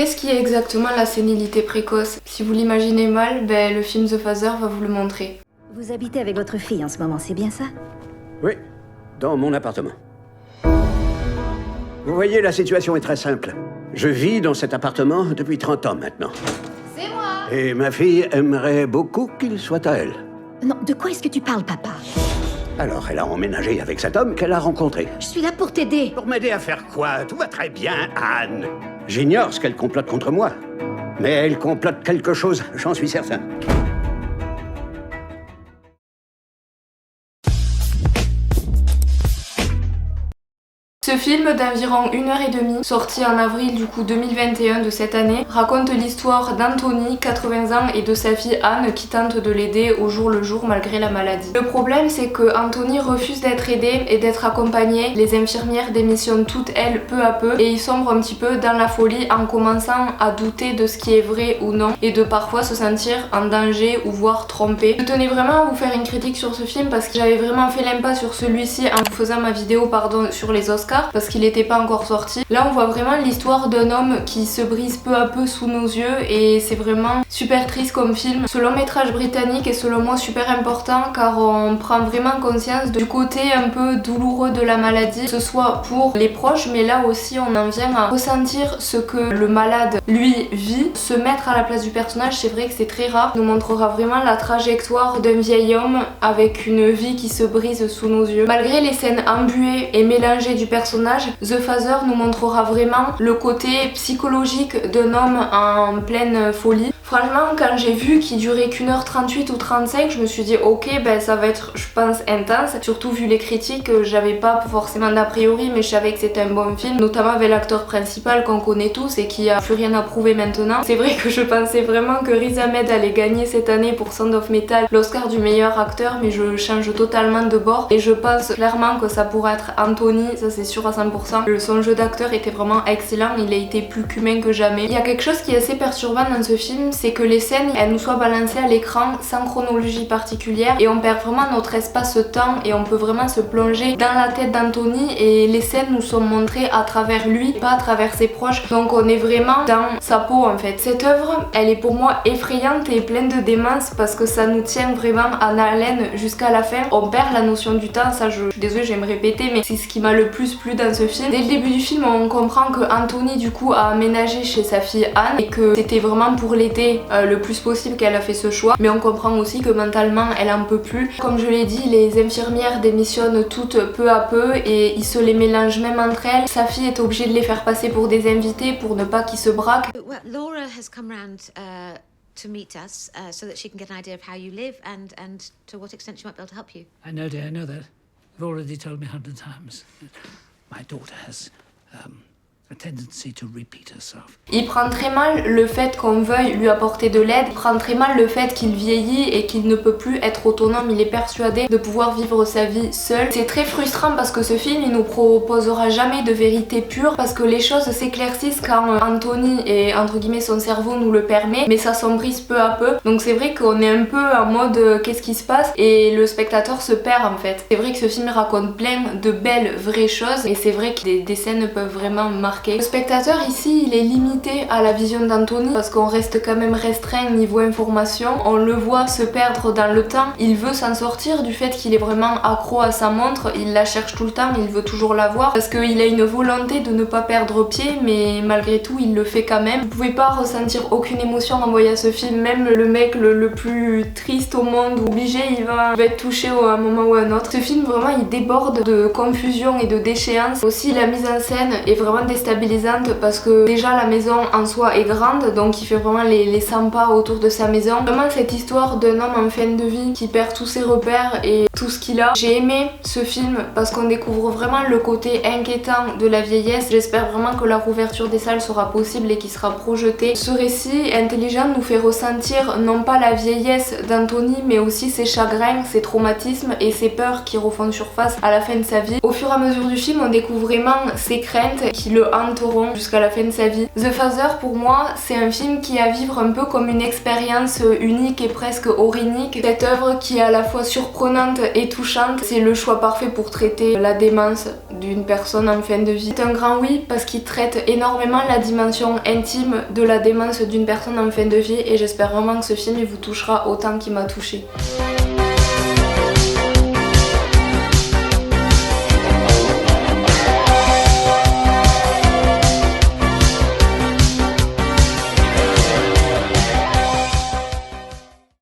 Qu'est-ce qui est exactement la sénilité précoce? Si vous l'imaginez mal, le film The Father va vous le montrer. Vous habitez avec votre fille en ce moment, c'est bien ça? Oui, dans mon appartement. Vous voyez, la situation est très simple. Je vis dans cet appartement depuis 30 ans maintenant. C'est moi! Et ma fille aimerait beaucoup qu'il soit à elle. Non, de quoi est-ce que tu parles, papa? Alors, elle a emménagé avec cet homme qu'elle a rencontré. Je suis là pour t'aider. Pour m'aider à faire quoi? Tout va très bien, Anne. J'ignore ce qu'elle complote contre moi. Mais elle complote quelque chose, j'en suis certain. Ce film d'environ 1h30, sorti en avril du coup 2021 de cette année, raconte l'histoire d'Anthony, 80 ans, et de sa fille Anne qui tente de l'aider au jour le jour malgré la maladie. Le problème c'est que Anthony refuse d'être aidé et d'être accompagné, les infirmières démissionnent toutes elles peu à peu et il sombre un petit peu dans la folie en commençant à douter de ce qui est vrai ou non et de parfois se sentir en danger ou voire trompé. Je tenais vraiment à vous faire une critique sur ce film parce que j'avais vraiment fait l'impasse sur celui-ci en vous faisant ma vidéo sur les Oscars parce qu'il n'était pas encore sorti. Là on voit vraiment l'histoire d'un homme qui se brise peu à peu sous nos yeux et c'est vraiment super triste comme film. Ce long métrage britannique est selon moi super important car on prend vraiment conscience du côté un peu douloureux de la maladie, que ce soit pour les proches mais là aussi on en vient à ressentir ce que le malade lui vit. Se mettre à la place du personnage, c'est vrai que c'est très rare. Il nous montrera vraiment la trajectoire d'un vieil homme avec une vie qui se brise sous nos yeux. Malgré les scènes embuées et mélangées du personnage, The Father nous montrera vraiment le côté psychologique d'un homme en pleine folie. Franchement, quand j'ai vu qu'il durait qu'1h38 ou 35, je me suis dit ok, ça va être, je pense, intense. Surtout vu les critiques, j'avais pas forcément d'a priori, mais je savais que c'était un bon film, notamment avec l'acteur principal qu'on connaît tous et qui a plus rien à prouver maintenant. C'est vrai que je pensais vraiment que Riz Ahmed allait gagner cette année pour Sound of Metal l'Oscar du meilleur acteur, mais je change totalement de bord et je pense clairement que ça pourrait être Anthony, ça c'est sûr à 100%. Son jeu d'acteur était vraiment excellent, il a été plus qu'humain que jamais. Il y a quelque chose qui est assez perturbant dans ce film, c'est que les scènes elles nous soient balancées à l'écran sans chronologie particulière et on perd vraiment notre espace-temps et on peut vraiment se plonger dans la tête d'Anthony et les scènes nous sont montrées à travers lui, pas à travers ses proches, donc on est vraiment dans sa peau en fait. Cette œuvre elle est pour moi effrayante et pleine de démence parce que ça nous tient vraiment en haleine jusqu'à la fin. On perd la notion du temps, ça je suis désolée je vais me répéter mais c'est ce qui m'a le plus plu dans ce film. Dès le début du film on comprend que Anthony du coup a aménagé chez sa fille Anne et que c'était vraiment pour l'aider le plus possible qu'elle a fait ce choix, mais on comprend aussi que mentalement elle en peut plus. Comme je l'ai dit, les infirmières démissionnent toutes peu à peu et ils se les mélangent même entre elles. Sa fille est obligée de les faire passer pour des invités pour ne pas qu'ils se braquent. Well, Laura has come round to meet us so that she can get an idea of how you live and to what extent she might be able to help you. I know, dear, I know that. You've already told me 100 times. My daughter has a tendency to repeat herself. Il prend très mal le fait qu'on veuille lui apporter de l'aide, il prend très mal le fait qu'il vieillit et qu'il ne peut plus être autonome, il est persuadé de pouvoir vivre sa vie seul. C'est très frustrant parce que ce film il nous proposera jamais de vérité pure parce que les choses s'éclaircissent quand Anthony et entre guillemets son cerveau nous le permet, mais ça sombrisse peu à peu. Donc c'est vrai qu'on est un peu en mode qu'est-ce qui se passe et le spectateur se perd en fait. C'est vrai que ce film raconte plein de belles vraies choses et c'est vrai que des scènes peuvent vraiment marquer. Le spectateur ici il est limité à la vision d'Anthony parce qu'on reste quand même restreint niveau information, on le voit se perdre dans le temps, il veut s'en sortir du fait qu'il est vraiment accro à sa montre, il la cherche tout le temps, il veut toujours la voir parce qu'il a une volonté de ne pas perdre pied mais malgré tout il le fait quand même. Vous pouvez pas ressentir aucune émotion en voyant ce film, même le mec le plus triste au monde obligé il va être touché à un moment ou à un autre. Ce film vraiment il déborde de confusion et de déchéance. Aussi la mise en scène est vraiment déstabilisante parce que déjà la maison en soi est grande donc il fait vraiment les 100 pas autour de sa maison. Vraiment cette histoire d'un homme en fin de vie qui perd tous ses repères et tout ce qu'il a. J'ai aimé ce film parce qu'on découvre vraiment le côté inquiétant de la vieillesse. J'espère vraiment que la rouverture des salles sera possible et qu'il sera projeté. Ce récit intelligent nous fait ressentir non pas la vieillesse d'Anthony mais aussi ses chagrins, ses traumatismes et ses peurs qui refont surface à la fin de sa vie. Au fur et à mesure du film on découvre vraiment ses craintes qui le hanteront jusqu'à la fin de sa vie. The Father, pour moi, c'est un film qui est à vivre un peu comme une expérience unique et presque orinique. Cette œuvre qui est à la fois surprenante et touchante, c'est le choix parfait pour traiter la démence d'une personne en fin de vie. C'est un grand oui parce qu'il traite énormément la dimension intime de la démence d'une personne en fin de vie et j'espère vraiment que ce film il vous touchera autant qu'il m'a touchée.